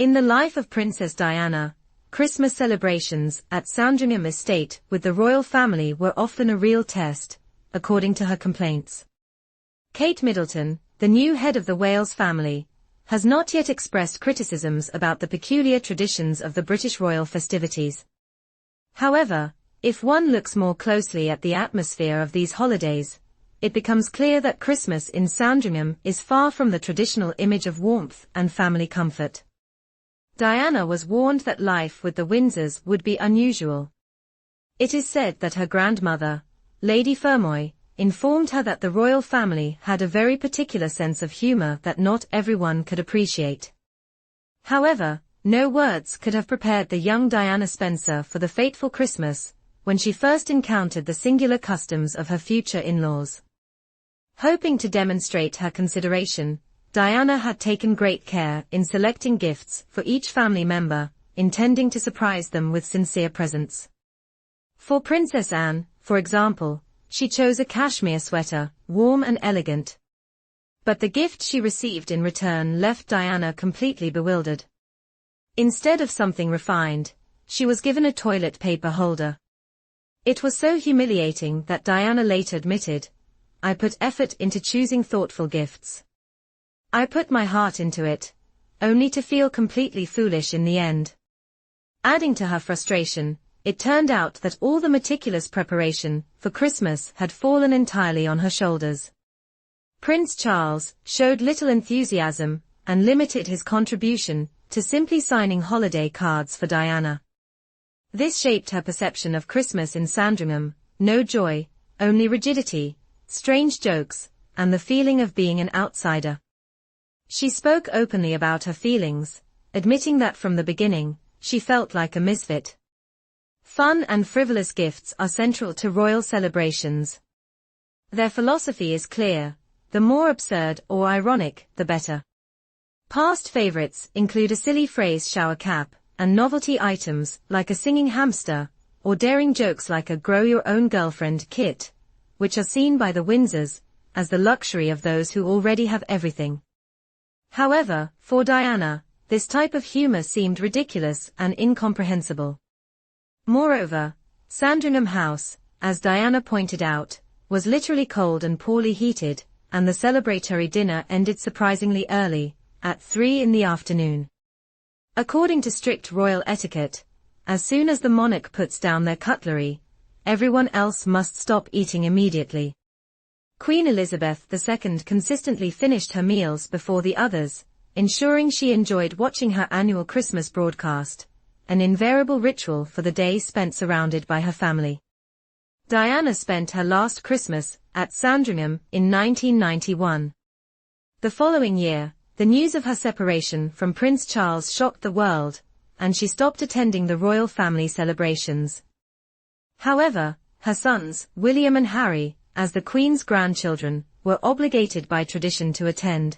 In the life of Princess Diana, Christmas celebrations at Sandringham Estate with the royal family were often a real test, according to her complaints. Kate Middleton, the new head of the Wales family, has not yet expressed criticisms about the peculiar traditions of the British royal festivities. However, if one looks more closely at the atmosphere of these holidays, it becomes clear that Christmas in Sandringham is far from the traditional image of warmth and family comfort. Diana was warned that life with the Windsors would be unusual. It is said that her grandmother, Lady Fermoy, informed her that the royal family had a very particular sense of humor that not everyone could appreciate. However, no words could have prepared the young Diana Spencer for the fateful Christmas, when she first encountered the singular customs of her future in-laws. Hoping to demonstrate her consideration, Diana had taken great care in selecting gifts for each family member, intending to surprise them with sincere presents. For Princess Anne, for example, she chose a cashmere sweater, warm and elegant. But the gift she received in return left Diana completely bewildered. Instead of something refined, she was given a toilet paper holder. It was so humiliating that Diana later admitted, "I put effort into choosing thoughtful gifts. I put my heart into it, only to feel completely foolish in the end." Adding to her frustration, it turned out that all the meticulous preparation for Christmas had fallen entirely on her shoulders. Prince Charles showed little enthusiasm and limited his contribution to simply signing holiday cards for Diana. This shaped her perception of Christmas in Sandringham: no joy, only rigidity, strange jokes, and the feeling of being an outsider. She spoke openly about her feelings, admitting that from the beginning, she felt like a misfit. Fun and frivolous gifts are central to royal celebrations. Their philosophy is clear: the more absurd or ironic, the better. Past favorites include a silly phrase shower cap, and novelty items like a singing hamster, or daring jokes like a grow-your-own-girlfriend kit, which are seen by the Windsors as the luxury of those who already have everything. However, for Diana, this type of humor seemed ridiculous and incomprehensible. Moreover, Sandringham House, as Diana pointed out, was literally cold and poorly heated, and the celebratory dinner ended surprisingly early, at 3 in the afternoon. According to strict royal etiquette, as soon as the monarch puts down their cutlery, everyone else must stop eating immediately. Queen Elizabeth II consistently finished her meals before the others, ensuring she enjoyed watching her annual Christmas broadcast, an invariable ritual for the day spent surrounded by her family. Diana spent her last Christmas at Sandringham in 1991. The following year, the news of her separation from Prince Charles shocked the world, and she stopped attending the royal family celebrations. However, her sons, William and Harry, as the Queen's grandchildren, were obligated by tradition to attend.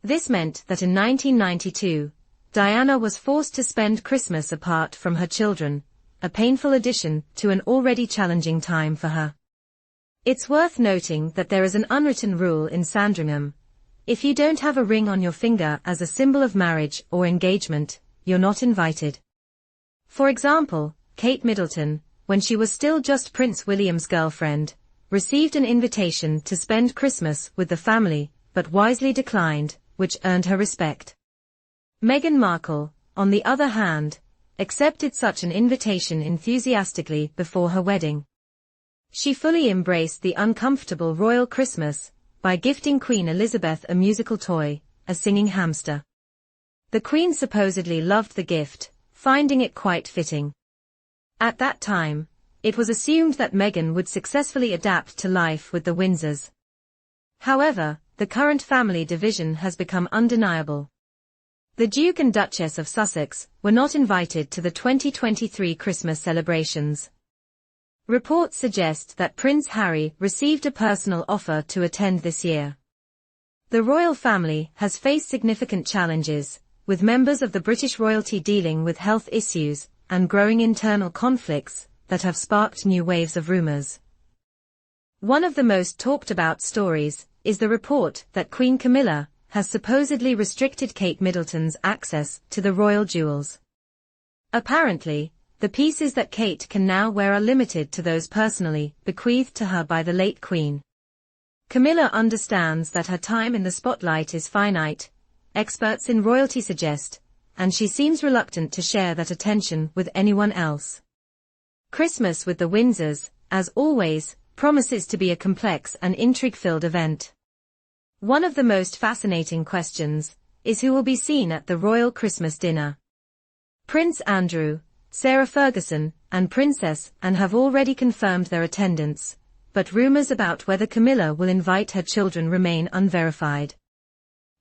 This meant that in 1992, Diana was forced to spend Christmas apart from her children, a painful addition to an already challenging time for her. It's worth noting that there is an unwritten rule in Sandringham: if you don't have a ring on your finger as a symbol of marriage or engagement, you're not invited. For example, Kate Middleton, when she was still just Prince William's girlfriend, received an invitation to spend Christmas with the family, but wisely declined, which earned her respect. Meghan Markle, on the other hand, accepted such an invitation enthusiastically before her wedding. She fully embraced the uncomfortable royal Christmas by gifting Queen Elizabeth a musical toy, a singing hamster. The Queen supposedly loved the gift, finding it quite fitting. At that time, it was assumed that Meghan would successfully adapt to life with the Windsors. However, the current family division has become undeniable. The Duke and Duchess of Sussex were not invited to the 2023 Christmas celebrations. Reports suggest that Prince Harry received a personal offer to attend this year. The royal family has faced significant challenges, with members of the British royalty dealing with health issues and growing internal conflicts that have sparked new waves of rumors. One of the most talked about stories is the report that Queen Camilla has supposedly restricted Kate Middleton's access to the royal jewels. Apparently, the pieces that Kate can now wear are limited to those personally bequeathed to her by the late Queen. Camilla understands that her time in the spotlight is finite, experts in royalty suggest, and she seems reluctant to share that attention with anyone else. Christmas with the Windsors, as always, promises to be a complex and intrigue-filled event. One of the most fascinating questions is who will be seen at the royal Christmas dinner. Prince Andrew, Sarah Ferguson, and Princess Anne have already confirmed their attendance, but rumors about whether Camilla will invite her children remain unverified.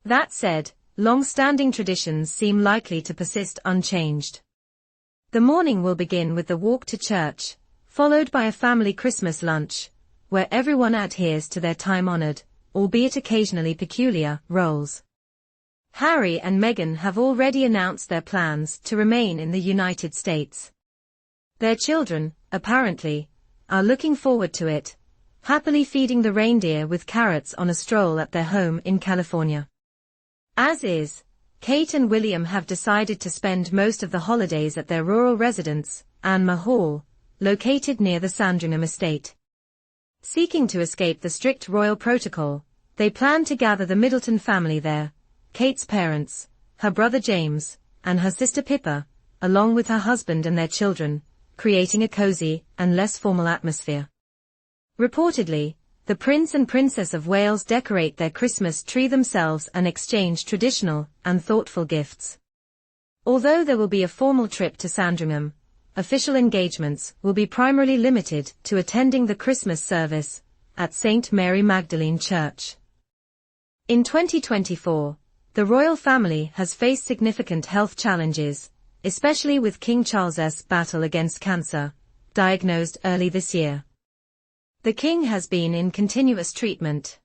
That said, long-standing traditions seem likely to persist unchanged. The morning will begin with the walk to church, followed by a family Christmas lunch, where everyone adheres to their time-honored, albeit occasionally peculiar, roles. Harry and Meghan have already announced their plans to remain in the United States. Their children, apparently, are looking forward to it, happily feeding the reindeer with carrots on a stroll at their home in California. As is, Kate and William have decided to spend most of the holidays at their rural residence, Anne Hall, located near the Sandringham estate. Seeking to escape the strict royal protocol, they plan to gather the Middleton family there, Kate's parents, her brother James, and her sister Pippa, along with her husband and their children, creating a cozy and less formal atmosphere. Reportedly, the Prince and Princess of Wales decorate their Christmas tree themselves and exchange traditional and thoughtful gifts. Although there will be a formal trip to Sandringham, official engagements will be primarily limited to attending the Christmas service at St. Mary Magdalene Church. In 2024, the royal family has faced significant health challenges, especially with King Charles's battle against cancer, diagnosed early this year. The king has been in continuous treatment.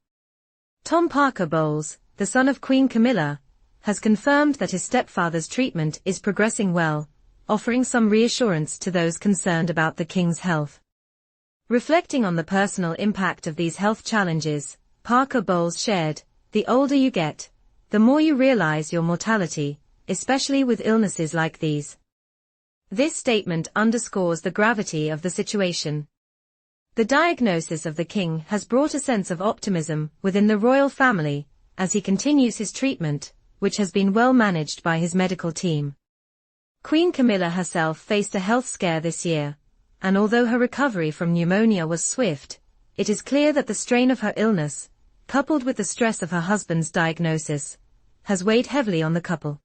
Tom Parker Bowles, the son of Queen Camilla, has confirmed that his stepfather's treatment is progressing well, offering some reassurance to those concerned about the king's health. Reflecting on the personal impact of these health challenges, Parker Bowles shared, "The older you get, the more you realize your mortality, especially with illnesses like these." This statement underscores the gravity of the situation. The diagnosis of the king has brought a sense of optimism within the royal family, as he continues his treatment, which has been well managed by his medical team. Queen Camilla herself faced a health scare this year, and although her recovery from pneumonia was swift, it is clear that the strain of her illness, coupled with the stress of her husband's diagnosis, has weighed heavily on the couple.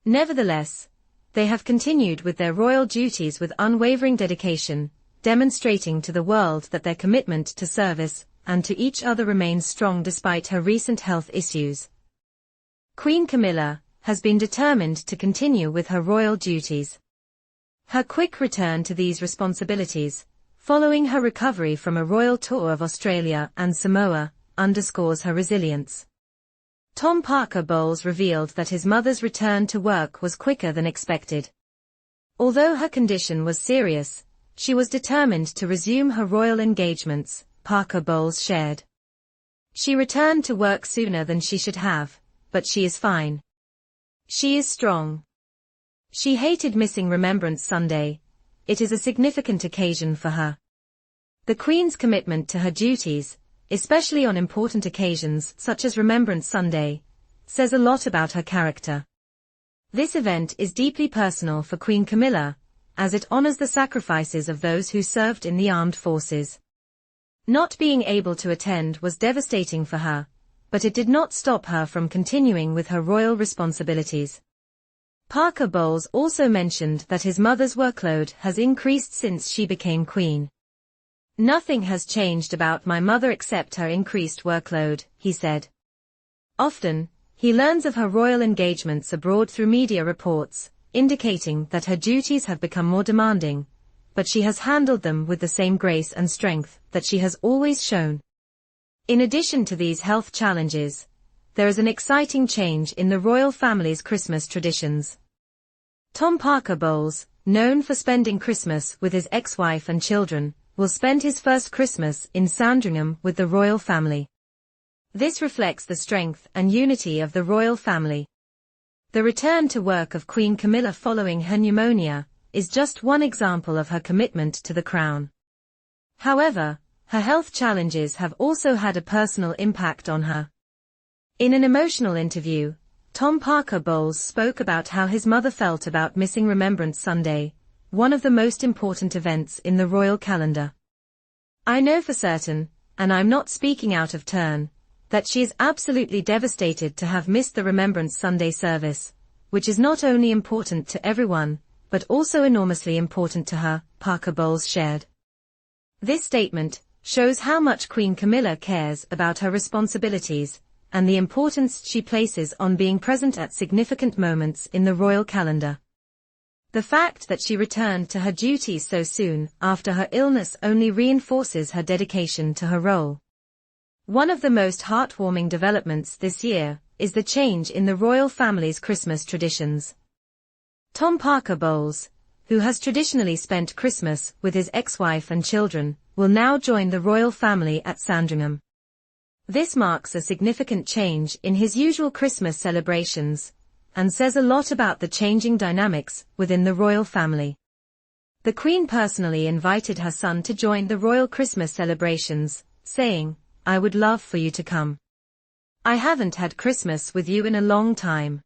Nevertheless, they have continued with their royal duties with unwavering dedication, demonstrating to the world that their commitment to service and to each other remains strong despite her recent health issues. Queen Camilla has been determined to continue with her royal duties. Her quick return to these responsibilities, following her recovery from a royal tour of Australia and Samoa, underscores her resilience. Tom Parker Bowles revealed that his mother's return to work was quicker than expected. Although her condition was serious, she was determined to resume her royal engagements, Parker Bowles shared. "She returned to work sooner than she should have, but she is fine. She is strong. She hated missing Remembrance Sunday. It is a significant occasion for her." The Queen's commitment to her duties, especially on important occasions such as Remembrance Sunday, says a lot about her character. This event is deeply personal for Queen Camilla, as it honors the sacrifices of those who served in the armed forces. Not being able to attend was devastating for her, but it did not stop her from continuing with her royal responsibilities. Parker Bowles also mentioned that his mother's workload has increased since she became queen. "Nothing has changed about my mother except her increased workload," he said. Often, he learns of her royal engagements abroad through media reports, indicating that her duties have become more demanding, but she has handled them with the same grace and strength that she has always shown. In addition to these health challenges, there is an exciting change in the royal family's Christmas traditions. Tom Parker Bowles, known for spending Christmas with his ex-wife and children, will spend his first Christmas in Sandringham with the royal family. This reflects the strength and unity of the royal family. The return to work of Queen Camilla following her pneumonia is just one example of her commitment to the crown. However, her health challenges have also had a personal impact on her. In an emotional interview, Tom Parker Bowles spoke about how his mother felt about missing Remembrance Sunday, one of the most important events in the royal calendar. "I know for certain, and I'm not speaking out of turn, that she is absolutely devastated to have missed the Remembrance Sunday service, which is not only important to everyone, but also enormously important to her," Parker Bowles shared. This statement shows how much Queen Camilla cares about her responsibilities and the importance she places on being present at significant moments in the royal calendar. The fact that she returned to her duties so soon after her illness only reinforces her dedication to her role. One of the most heartwarming developments this year is the change in the royal family's Christmas traditions. Tom Parker Bowles, who has traditionally spent Christmas with his ex-wife and children, will now join the royal family at Sandringham. This marks a significant change in his usual Christmas celebrations, and says a lot about the changing dynamics within the royal family. The Queen personally invited her son to join the royal Christmas celebrations, saying, "I would love for you to come. I haven't had Christmas with you in a long time."